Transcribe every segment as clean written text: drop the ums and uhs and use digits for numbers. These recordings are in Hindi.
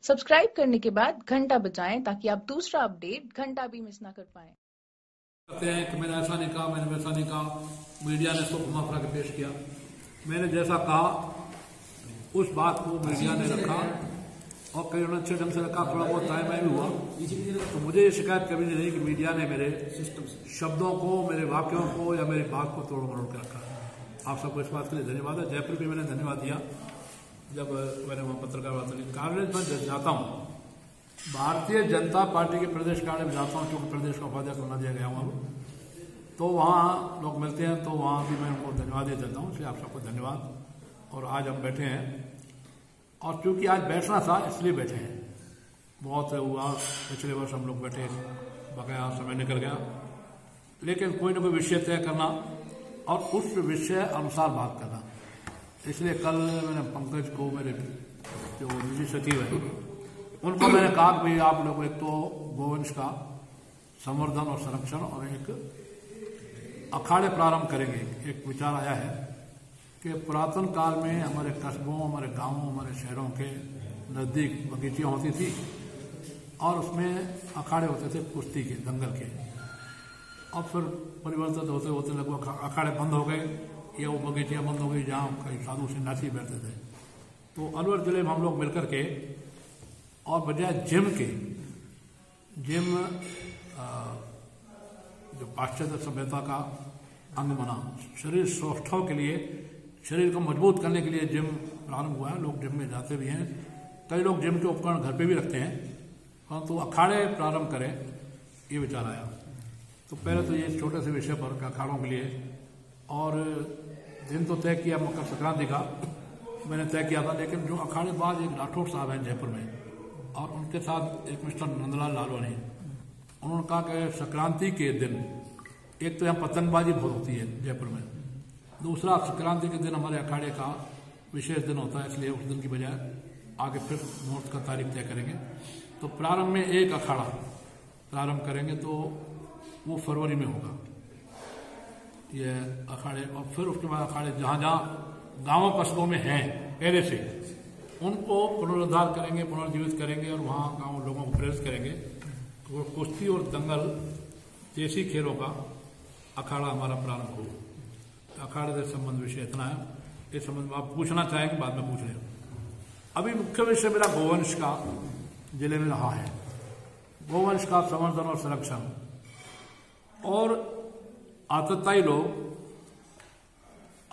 सब्सक्राइब करने के बाद घंटा बजाएं ताकि आप दूसरा अपडेट घंटा भी मिस ना कर पाएं। कहते हैं कि मैंने ऐसा नहीं कहा, मैंने वैसा नहीं कहा, मीडिया ने इसको घुमा फिरा के पेश किया। मैंने जैसा कहा उस बात को मीडिया ने रखा और कई अच्छे ढंग से रखा, थोड़ा बहुत टाइम भी हुआ। तो मुझे ये शिकायत कभी नहीं रही कि मीडिया ने मेरे शब्दों को, मेरे वाक्यों को या मेरी बात को तोड़ मरोड़ कर रखा। आप सबको इस बात के लिए धन्यवाद है। जयपुर भी मैंने धन्यवाद दिया जब मैंने वहाँ पत्रकार वार्ता की। कार्यालय में जाता हूँ, भारतीय जनता पार्टी के प्रदेश कार्यालय में जाता हूँ, क्योंकि प्रदेश का उपाध्यक्ष बना दिया गया हूँ, तो वहाँ लोग मिलते हैं, तो वहाँ भी मैं उनको धन्यवाद दे देता हूँ। इसलिए आप सबको धन्यवाद। और आज हम बैठे हैं, और चूंकि आज बैठना था इसलिए बैठे हैं। बहुत हुआ पिछले वर्ष हम लोग बैठे, बकाया समय निकल गया, लेकिन कोई ना कोई विषय तय करना और उस विषय अनुसार बात करना। इसलिए कल मैंने पंकज को, मेरे जो निजी सचिव है, उनको मैंने कहा कि आप लोग एक तो गोवंश का संवर्धन और संरक्षण और एक अखाड़े प्रारंभ करेंगे। एक विचार आया है कि पुरातन काल में हमारे कस्बों, हमारे गांवों, हमारे शहरों के नज़दीक बगीचियाँ होती थी और उसमें अखाड़े होते थे कुश्ती के, दंगल के। अब फिर परिवर्तित होते होते लगभग अखाड़े बंद हो गए या वो बगीचियाँ बंद हो गई जहाँ कई साधु सन्यासी बैठते थे। तो अलवर जिले में हम लोग मिलकर के और बजाय जिम के, जिम जो पाश्चात्य सभ्यता का अंग बना, शरीर सौष्ठव के लिए, शरीर को मजबूत करने के लिए जिम प्रारंभ हुआ है। लोग जिम में जाते भी हैं, कई लोग जिम के उपकरण घर पे भी रखते हैं, परंतु अखाड़े प्रारंभ करें, ये विचार आया। तो पहले तो ये छोटे से विषय पर अखाड़ों के लिए, और दिन तो तय किया मकर संक्रांति का मैंने तय किया था, लेकिन जो अखाड़ेबाज एक राठौड़ साहब हैं जयपुर में, और उनके साथ एक मिस्टर नंदलाल लालवानी, उन्होंने कहा कि संक्रांति के दिन एक तो यहाँ पतंगबाजी बहुत होती है जयपुर में, दूसरा संक्रांति के दिन हमारे अखाड़े का विशेष दिन होता है, इसलिए उस दिन की बजाय आगे फिर मुहूर्त का तारीख तय करेंगे। तो प्रारंभ में एक अखाड़ा प्रारंभ करेंगे, तो वो फरवरी में होगा ये अखाड़े। और फिर उसके बाद अखाड़े जहाँ जहाँ गाँवों कस्बों में हैं पहले से, उनको पुनरुद्धार करेंगे, पुनर्जीवित करेंगे और वहाँ गाँव लोगों को प्रेरित करेंगे। वो कुश्ती और दंगल देसी खेलों का अखाड़ा हमारा प्रारंभ हो। अखाड़े से संबंध विषय इतना है। इस संबंध में आप पूछना चाहेंगे, बाद में पूछ रहे हो। अभी मुख्य विषय मेरा गोवंश का जिले में रहा है, गोवंश का संवर्धन और संरक्षण। और आतताई लोग,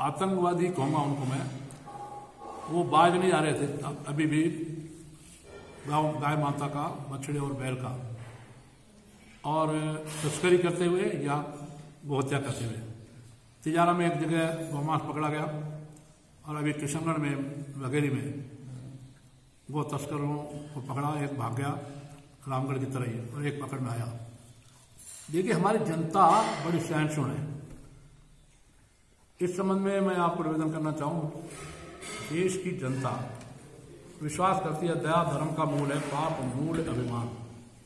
आतंकवादी कहूंगा उनको मैं, वो बाज नहीं आ रहे थे अभी भी गाय माता का, बछड़े और बैल का, और तस्करी करते हुए या गोहत्या करते हुए। तिजारा में एक जगह गौमांस पकड़ा गया, और अभी किशनगढ़ में, वगैरह में गो तस्करों को पकड़ा, एक भाग गया रामगढ़ की तरह ही, और एक पकड़ में आया। देखिए हमारी जनता बड़ी सहिष्णु है। इस संबंध में मैं आपको निवेदन करना चाहूँ, देश की जनता विश्वास करती है दया धर्म का मूल है, पाप मूल अभिमान,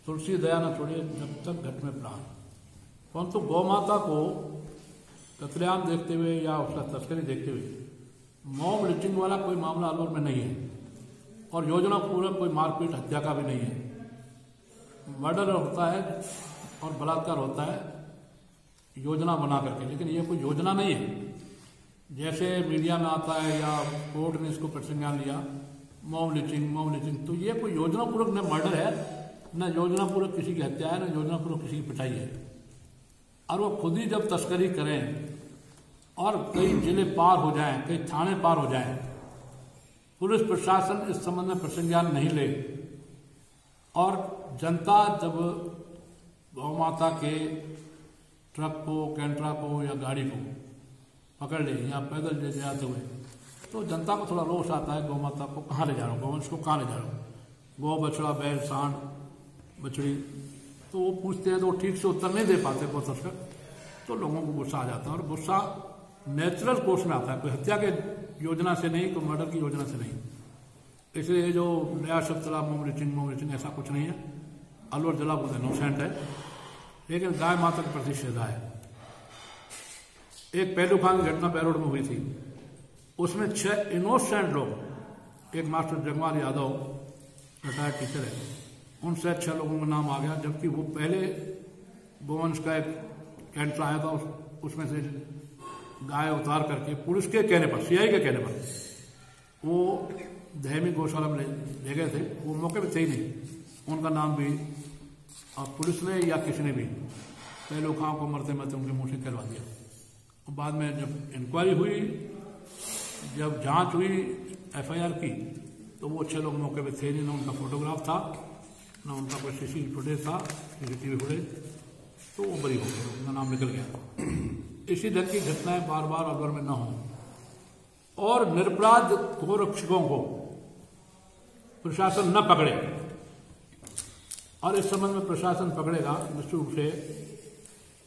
तुलसी दया न छोड़े जब तक घट में प्राण। परंतु गौ माता को कतलेआम देखते हुए या उसका तस्करी देखते हुए मॉब लिंचिंग वाला कोई मामला अलवर में नहीं है, और योजना पूर्वक कोई मारपीट हत्या का भी नहीं है। मर्डर होता है और बलात्कार होता है योजना बना करके, लेकिन ये कोई योजना नहीं है जैसे मीडिया में आता है या कोर्ट ने इसको प्रसंज्ञान लिया, मॉब लिंचिंग। तो ये कोई योजना पूर्वक न मर्डर है, न योजना पूर्वक किसी की हत्या है, न योजना पूर्वक किसी की पिटाई है। और वो खुद ही जब तस्करी करें और कई जिले पार हो जाएं, कई थाने पार हो जाएं, पुलिस प्रशासन इस संबंध में प्रसंज्ञान नहीं ले, और जनता जब गौ माता के ट्रक को, कैंट्रा को या गाड़ी को पकड़ ले या पैदल ले जाते हुए, तो जनता को थोड़ा रोष आता है, गौ माता को कहाँ ले जा रहा हूँ, गौवंश को कहाँ ले जा रहा हूँ, गौ, बछड़ा, बैल, सांड, बछड़ी। तो वो पूछते हैं तो वो ठीक से उत्तर नहीं दे पाते गौ तस्कर, तो लोगों को गुस्सा आ जाता है। और गुस्सा नेचुरल कोर्स में आता है, कोई हत्या के योजना से नहीं, कोई मर्डर की योजना से नहीं। इसलिए ये जो नया शब्द चला मॉब लिंचिंग, ऐसा कुछ नहीं है। अलवर जिला बहुत इनोसेंट है, लेकिन गाय माता के प्रति श्रद्धा है। एक पहलू खान की घटना पैरोड में हुई थी, उसमें 6 इनोसेंट लोग, एक master Jagmal Yadav retired teacher है, उनसे 6 लोगों का नाम आ गया, जबकि वो पहले गोवंश का एक कैंटर आया था, उसमें से गाय उतार करके पुलिस के कहने पर, सीआई के कहने पर वो दहमी गौशाला में ले गए थे। वो मौके पे थे ही नहीं, उनका नाम भी और पुलिस ने या किसी ने भी पहले लोगों को मरते मरते उनके मुंह से कहलवा दिया। और बाद में जब इंक्वायरी हुई, जब जांच हुई एफआईआर की, तो वो 6 लोग मौके पे थे नहीं, ना उनका फोटोग्राफ था, ना उनका कोई सीसीटीवी फुटेज था, सीसीटीवी फुटेज, तो वो बरी हो गए, उनका नाम निकल गया। इसी तरह की घटनाएं बार बार अलवर में न हो और निरपराध गोरक्षकों को प्रशासन न पकड़े, और इस संबंध में प्रशासन पकड़ेगा निश्चित रूप से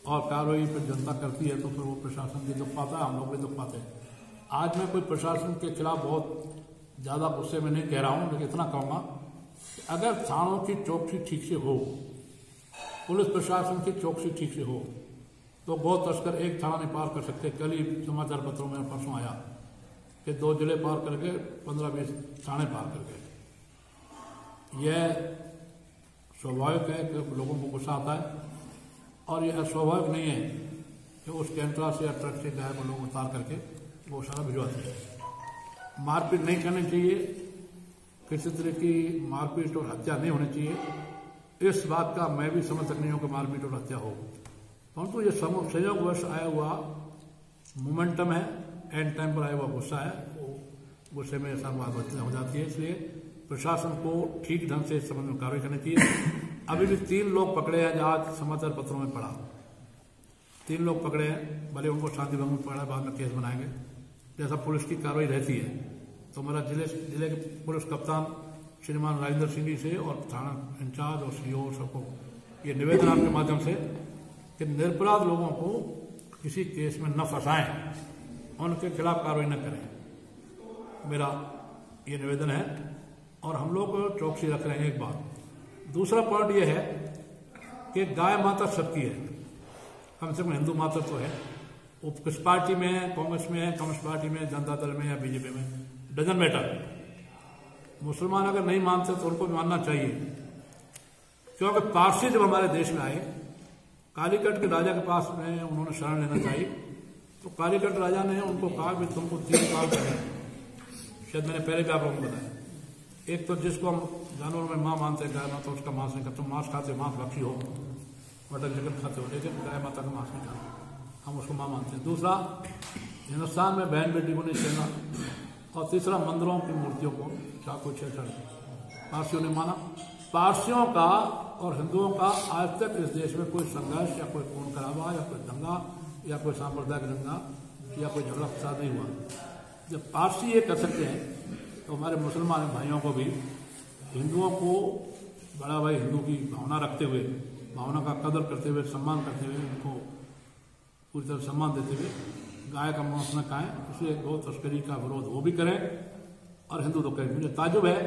और कार्रवाई पर जनता करती है तो फिर वो प्रशासन भी दुख पाता है, हम लोग भी दुख पाते हैं। आज मैं कोई प्रशासन के खिलाफ बहुत ज्यादा गुस्से में नहीं कह रहा हूं, लेकिन इतना कहूंगा कि अगर थानों की चौकसी ठीक से हो, पुलिस प्रशासन की चौकसी ठीक से हो, तो गौ तस्कर एक थाना नहीं पार कर सकते। कल ही समाचार पत्रों में परसों आया कि 2 जिले पार करके 15-20 थाने पार कर गए। यह स्वाभाविक है कि लोगों को गुस्सा आता है, और यह स्वाभाविक नहीं है कि उस कैंटरा से या ट्रक से गाय को लोग उतार करके गौशाला भिजवाते हैं। मारपीट नहीं करनी चाहिए, किसी तरह की मारपीट और हत्या नहीं होनी चाहिए। इस बात का मैं भी समझ सकती हूँ कि मारपीट और हत्या हो, परंतु ये संयोगवश आया हुआ मोमेंटम है, एंड टाइम पर आया हुआ गुस्सा है, वो गुस्से में ऐसा बात हो जाती है। इसलिए प्रशासन को ठीक ढंग से इस संबंध में कार्रवाई करनी चाहिए। अभी भी 3 लोग पकड़े हैं, आज समाचार पत्रों में पढ़ा, 3 लोग पकड़े हैं, भले उनको शांति भंग में पड़ा, बाद में केस बनाएंगे जैसा पुलिस की कार्रवाई रहती है। तो हमारा जिले के पुलिस कप्तान श्रीमान राजेंद्र सिंह जी से और थाना इंचार्ज और सीओ सबको ये निवेदन आपके माध्यम से कि निरपराध लोगों को किसी केस में न फंसाएं, उनके खिलाफ कार्रवाई न करें, मेरा ये निवेदन है। और हम लोग चौकसी रख रहे हैं एक बात। दूसरा पॉइंट यह है कि गाय माता सबकी है, कम से कम हिंदू माता तो है। वो किस पार्टी में है, कांग्रेस में है, कम्युनिस्ट पार्टी में, जनता दल में या बीजेपी में, डजंट मैटर। मुसलमान अगर नहीं मानते तो उनको भी मानना चाहिए, क्योंकि पारसी जब हमारे देश में आए, कालीकट के राजा के पास में उन्होंने शरण लेना चाहिए, तो कालीकट राजा ने उनको कहा कि तुमको 3 काम करना, शायद मैंने पहले भी आप लोगों को बताया। एक तो जिसको हम जानवरों में माँ मानते हैं, गाय माता, उसका मांस नहीं खाते, तुम मांस खाते, मांस भक्षी हो, मटन चिकन खाते हो, लेकिन गाय माता का मांस नहीं खाते, हम उसको माँ मानते हैं। दूसरा, हिंदुस्तान में बहन बेटी को नहीं छेड़ना, और तीसरा, मंदिरों की मूर्तियों को चाकू छेड़छाड़ पारसियों ने माना। पारसियों का और हिंदुओं का आज तक इस देश में कोई संघर्ष या कोई खून खराबा या कोई दंगा या कोई सांप्रदायिक दंगा या कोई झगड़ा फसाद नहीं हुआ। जब पारसी ये कर सकते हैं तो हमारे मुसलमान भाइयों को भी, हिंदुओं को बड़ा भाई हिंदू की भावना रखते हुए, भावना का कदर करते हुए, सम्मान करते हुए, उनको पूरी तरह सम्मान देते हुए गाय का मांस न खाएं, इसलिए गौ तस्करी का विरोध वो भी करें और हिंदू तो करें। मुझे ताजुब है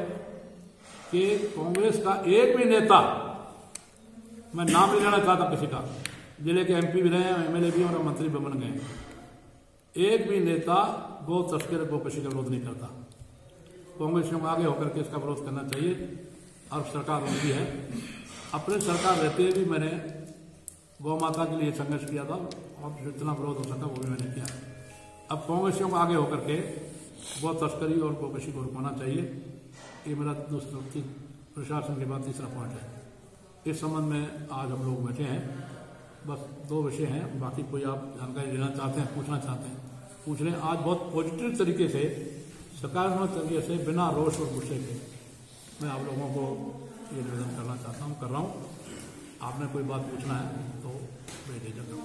कि कांग्रेस का एक भी नेता, मैं नाम नहीं लेना चाहता किसी का, जिले के एमपी भी रहे हैं, एमएलए भी और मंत्री भी बन गए, एक भी नेता गौ तस्करी को किसी का विरोध नहीं करता। कांग्रेस को आगे होकर के इसका विरोध करना चाहिए। और सरकार बनती है, अपने सरकार रहते हुए भी मैंने गौ माता के लिए संघर्ष किया था और जितना विरोध हो सका वो भी मैंने किया। अब कांग्रेसियों को आगे होकर के गौ तस्करी और गौ कृषि को रुकवाना चाहिए। ये मेरा दूसरा प्रशासन के बाद तीसरा पॉइंट है। इस संबंध में आज हम लोग बैठे हैं, बस 2 विषय हैं, बाकी कोई आप जानकारी लेना चाहते हैं, पूछना चाहते हैं, पूछ लें। आज बहुत पॉजिटिव तरीके से, सकारात्मक तरीके से, बिना रोष और गुस्से के मैं आप लोगों को ये निवेदन करना चाहता हूँ, कर रहा हूँ। आपने कोई बात पूछना है तो मैं दे देता हूँ।